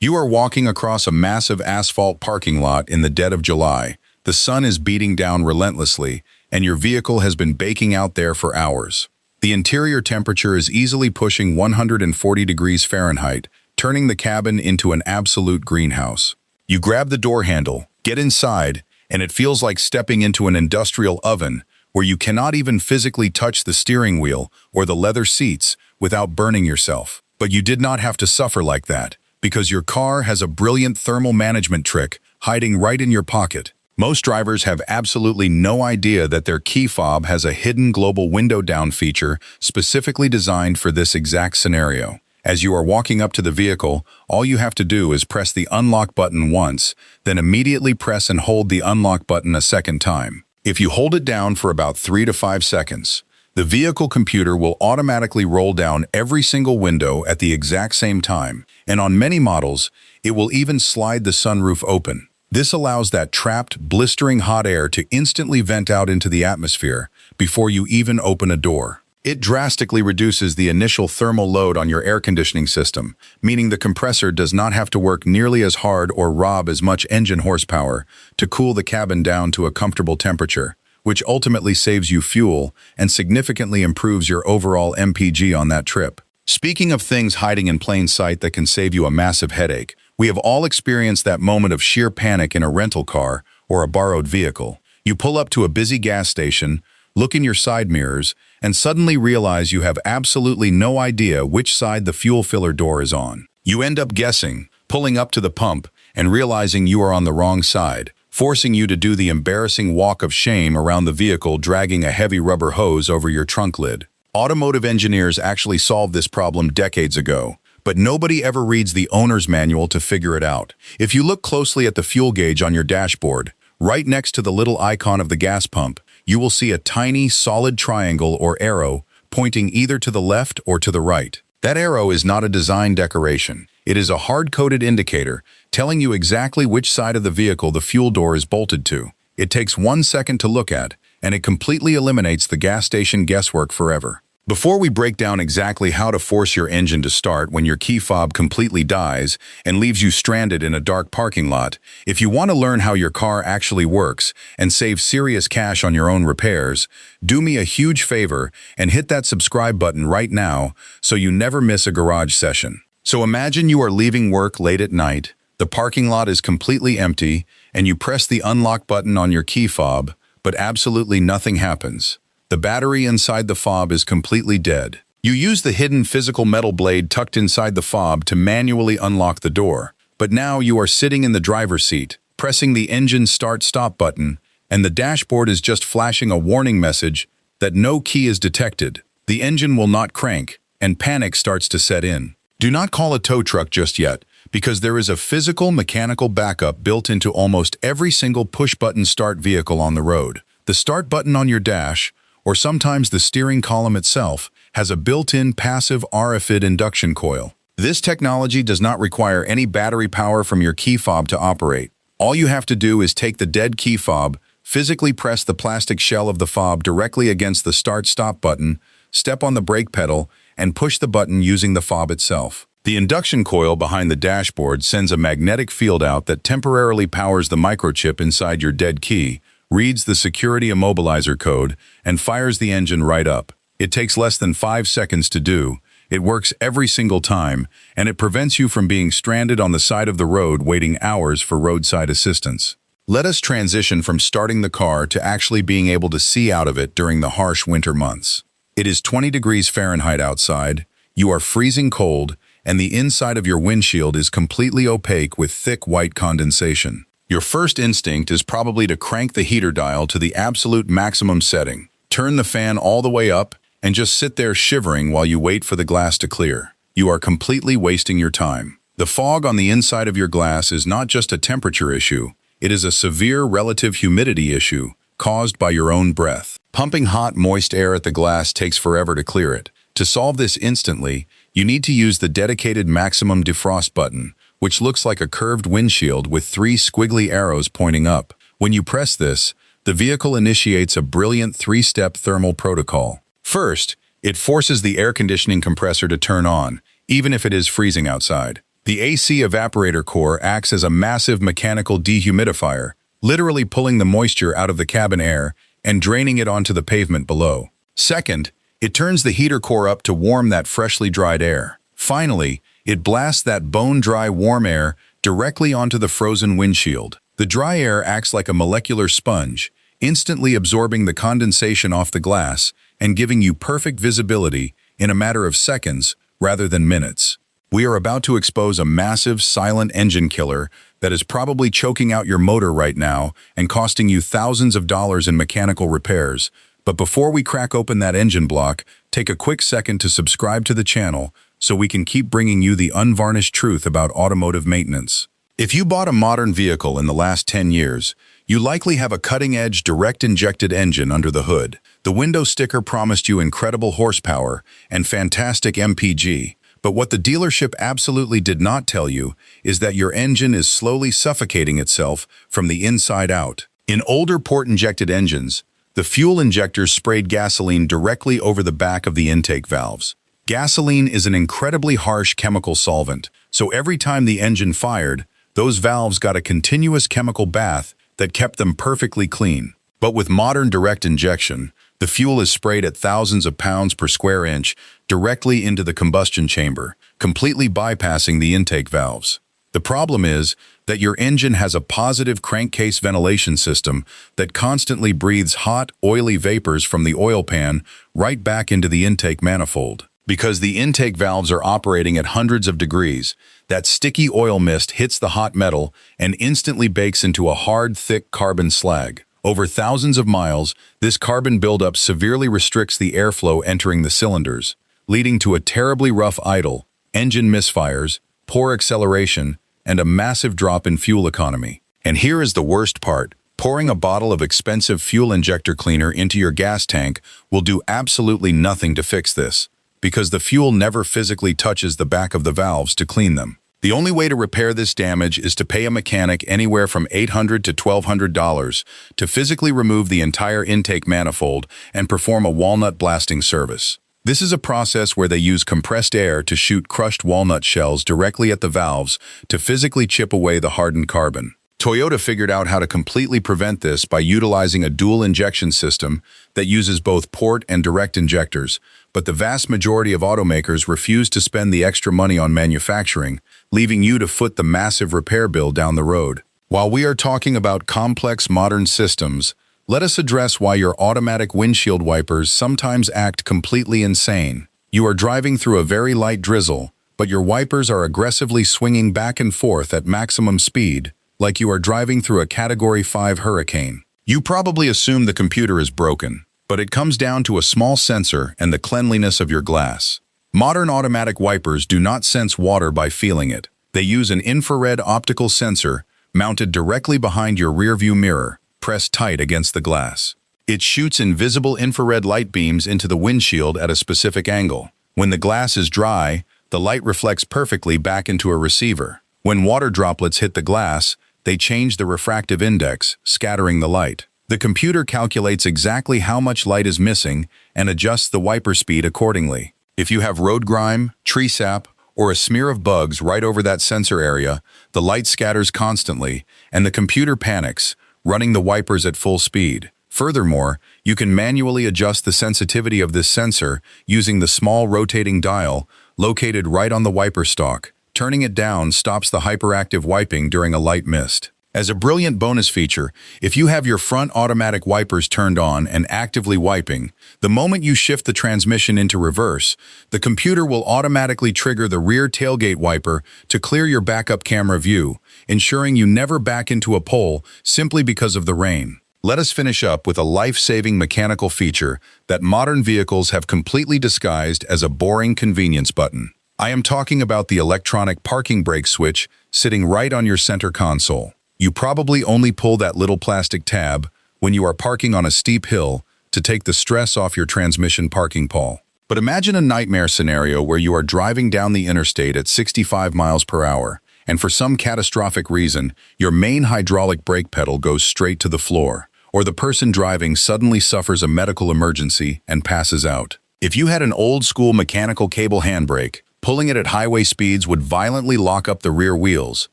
You are walking across a massive asphalt parking lot in the dead of July. The sun is beating down relentlessly, and your vehicle has been baking out there for hours. The interior temperature is easily pushing 140 degrees Fahrenheit, turning the cabin into an absolute greenhouse. You grab the door handle, get inside, and it feels like stepping into an industrial oven where you cannot even physically touch the steering wheel or the leather seats without burning yourself. But you did not have to suffer like that, because your car has a brilliant thermal management trick hiding right in your pocket. Most drivers have absolutely no idea that their key fob has a hidden global window down feature specifically designed for this exact scenario. As you are walking up to the vehicle, all you have to do is press the unlock button once, then immediately press and hold the unlock button a second time. If you hold it down for about 3 to 5 seconds, the vehicle computer will automatically roll down every single window at the exact same time, and on many models, it will even slide the sunroof open. This allows that trapped, blistering hot air to instantly vent out into the atmosphere before you even open a door. It drastically reduces the initial thermal load on your air conditioning system, meaning the compressor does not have to work nearly as hard or rob as much engine horsepower to cool the cabin down to a comfortable temperature, which ultimately saves you fuel and significantly improves your overall MPG on that trip. Speaking of things hiding in plain sight that can save you a massive headache, we have all experienced that moment of sheer panic in a rental car or a borrowed vehicle. You pull up to a busy gas station, look in your side mirrors, and suddenly realize you have absolutely no idea which side the fuel filler door is on. You end up guessing, pulling up to the pump, and realizing you are on the wrong side, forcing you to do the embarrassing walk of shame around the vehicle dragging a heavy rubber hose over your trunk lid. Automotive engineers actually solved this problem decades ago, but nobody ever reads the owner's manual to figure it out. If you look closely at the fuel gauge on your dashboard, right next to the little icon of the gas pump, you will see a tiny, solid triangle or arrow pointing either to the left or to the right. That arrow is not a design decoration. It is a hard-coded indicator telling you exactly which side of the vehicle the fuel door is bolted to. It takes 1 second to look at, and it completely eliminates the gas station guesswork forever. Before we break down exactly how to force your engine to start when your key fob completely dies and leaves you stranded in a dark parking lot, if you want to learn how your car actually works and save serious cash on your own repairs, do me a huge favor and hit that subscribe button right now so you never miss a garage session. So imagine you are leaving work late at night, the parking lot is completely empty, and you press the unlock button on your key fob, but absolutely nothing happens. The battery inside the fob is completely dead. You use the hidden physical metal blade tucked inside the fob to manually unlock the door, but now you are sitting in the driver's seat, pressing the engine start-stop button, and the dashboard is just flashing a warning message that no key is detected. The engine will not crank, and panic starts to set in. Do not call a tow truck just yet, because there is a physical mechanical backup built into almost every single push-button start vehicle on the road. The start button on your dash, or sometimes the steering column itself, has a built-in passive RFID induction coil. This technology does not require any battery power from your key fob to operate. All you have to do is take the dead key fob, physically press the plastic shell of the fob directly against the start-stop button, step on the brake pedal, and push the button using the fob itself. The induction coil behind the dashboard sends a magnetic field out that temporarily powers the microchip inside your dead key, reads the security immobilizer code, and fires the engine right up. It takes less than 5 seconds to do. It works every single time, and it prevents you from being stranded on the side of the road waiting hours for roadside assistance. Let us transition from starting the car to actually being able to see out of it during the harsh winter months. It is 20 degrees Fahrenheit outside, you are freezing cold, and the inside of your windshield is completely opaque with thick white condensation. Your first instinct is probably to crank the heater dial to the absolute maximum setting, turn the fan all the way up, and just sit there shivering while you wait for the glass to clear. You are completely wasting your time. The fog on the inside of your glass is not just a temperature issue, it is a severe relative humidity issue caused by your own breath. Pumping hot, moist air at the glass takes forever to clear it. To solve this instantly, you need to use the dedicated maximum defrost button, which looks like a curved windshield with 3 squiggly arrows pointing up. When you press this, the vehicle initiates a brilliant 3-step thermal protocol. First, it forces the air conditioning compressor to turn on, even if it is freezing outside. The AC evaporator core acts as a massive mechanical dehumidifier, literally pulling the moisture out of the cabin air and draining it onto the pavement below. Second, it turns the heater core up to warm that freshly dried air. Finally, it blasts that bone-dry warm air directly onto the frozen windshield. The dry air acts like a molecular sponge, instantly absorbing the condensation off the glass and giving you perfect visibility in a matter of seconds rather than minutes. We are about to expose a massive, silent engine killer that is probably choking out your motor right now and costing you thousands of dollars in mechanical repairs. But before we crack open that engine block, take a quick second to subscribe to the channel so we can keep bringing you the unvarnished truth about automotive maintenance. If you bought a modern vehicle in the last 10 years, you likely have a cutting-edge direct-injected engine under the hood. The window sticker promised you incredible horsepower and fantastic MPG, but what the dealership absolutely did not tell you is that your engine is slowly suffocating itself from the inside out. In older port-injected engines, the fuel injectors sprayed gasoline directly over the back of the intake valves. Gasoline is an incredibly harsh chemical solvent, so every time the engine fired, those valves got a continuous chemical bath that kept them perfectly clean. But with modern direct injection, the fuel is sprayed at thousands of pounds per square inch directly into the combustion chamber, completely bypassing the intake valves. The problem is that your engine has a positive crankcase ventilation system that constantly breathes hot, oily vapors from the oil pan right back into the intake manifold. Because the intake valves are operating at hundreds of degrees, that sticky oil mist hits the hot metal and instantly bakes into a hard, thick carbon slag. Over thousands of miles, this carbon buildup severely restricts the airflow entering the cylinders, leading to a terribly rough idle, engine misfires, poor acceleration, and a massive drop in fuel economy. And here is the worst part. Pouring a bottle of expensive fuel injector cleaner into your gas tank will do absolutely nothing to fix this, because the fuel never physically touches the back of the valves to clean them. The only way to repair this damage is to pay a mechanic anywhere from $800 to $1,200 to physically remove the entire intake manifold and perform a walnut blasting service. This is a process where they use compressed air to shoot crushed walnut shells directly at the valves to physically chip away the hardened carbon. Toyota figured out how to completely prevent this by utilizing a dual injection system that uses both port and direct injectors, but the vast majority of automakers refuse to spend the extra money on manufacturing, leaving you to foot the massive repair bill down the road. While we are talking about complex modern systems, let us address why your automatic windshield wipers sometimes act completely insane. You are driving through a very light drizzle, but your wipers are aggressively swinging back and forth at maximum speed, like you are driving through a Category 5 hurricane. You probably assume the computer is broken, but it comes down to a small sensor and the cleanliness of your glass. Modern automatic wipers do not sense water by feeling it. They use an infrared optical sensor mounted directly behind your rearview mirror, pressed tight against the glass. It shoots invisible infrared light beams into the windshield at a specific angle. When the glass is dry, the light reflects perfectly back into a receiver. When water droplets hit the glass, they change the refractive index, scattering the light. The computer calculates exactly how much light is missing and adjusts the wiper speed accordingly. If you have road grime, tree sap, or a smear of bugs right over that sensor area, the light scatters constantly, and the computer panics, running the wipers at full speed. Furthermore, you can manually adjust the sensitivity of this sensor using the small rotating dial located right on the wiper stalk. Turning it down stops the hyperactive wiping during a light mist. As a brilliant bonus feature, if you have your front automatic wipers turned on and actively wiping, the moment you shift the transmission into reverse, the computer will automatically trigger the rear tailgate wiper to clear your backup camera view, ensuring you never back into a pole simply because of the rain. Let us finish up with a life-saving mechanical feature that modern vehicles have completely disguised as a boring convenience button. I am talking about the electronic parking brake switch sitting right on your center console. You probably only pull that little plastic tab when you are parking on a steep hill to take the stress off your transmission parking pole. But imagine a nightmare scenario where you are driving down the interstate at 65 miles per hour, and for some catastrophic reason, your main hydraulic brake pedal goes straight to the floor, or the person driving suddenly suffers a medical emergency and passes out. If you had an old-school mechanical cable handbrake, Pulling it at highway speeds would violently lock up the rear wheels,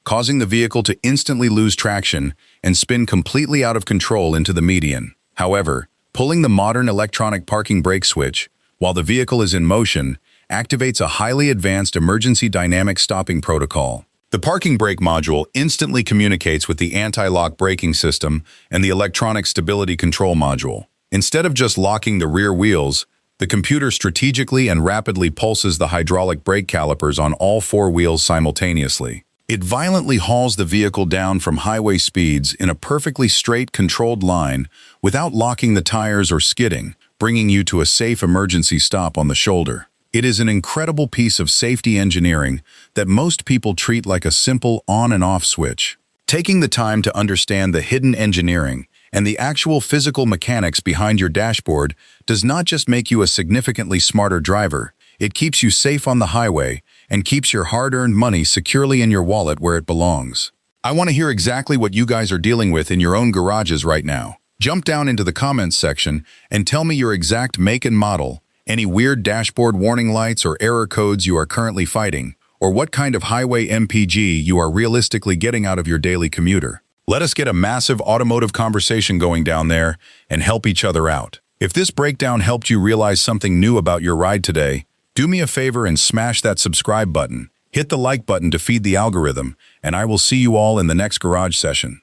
causing the vehicle to instantly lose traction and spin completely out of control into the median. However, pulling the modern electronic parking brake switch while the vehicle is in motion activates a highly advanced emergency dynamic stopping protocol. The parking brake module instantly communicates with the anti-lock braking system and the electronic stability control module. Instead of just locking the rear wheels, the computer strategically and rapidly pulses the hydraulic brake calipers on all four wheels simultaneously. It violently hauls the vehicle down from highway speeds in a perfectly straight, controlled line without locking the tires or skidding, bringing you to a safe emergency stop on the shoulder. It is an incredible piece of safety engineering that most people treat like a simple on and off switch. Taking the time to understand the hidden engineering and the actual physical mechanics behind your dashboard does not just make you a significantly smarter driver, it keeps you safe on the highway and keeps your hard-earned money securely in your wallet where it belongs. I want to hear exactly what you guys are dealing with in your own garages right now. Jump down into the comments section and tell me your exact make and model, any weird dashboard warning lights or error codes you are currently fighting, or what kind of highway MPG you are realistically getting out of your daily commuter. Let us get a massive automotive conversation going down there and help each other out. If this breakdown helped you realize something new about your ride today, do me a favor and smash that subscribe button. Hit the like button to feed the algorithm, and I will see you all in the next garage session.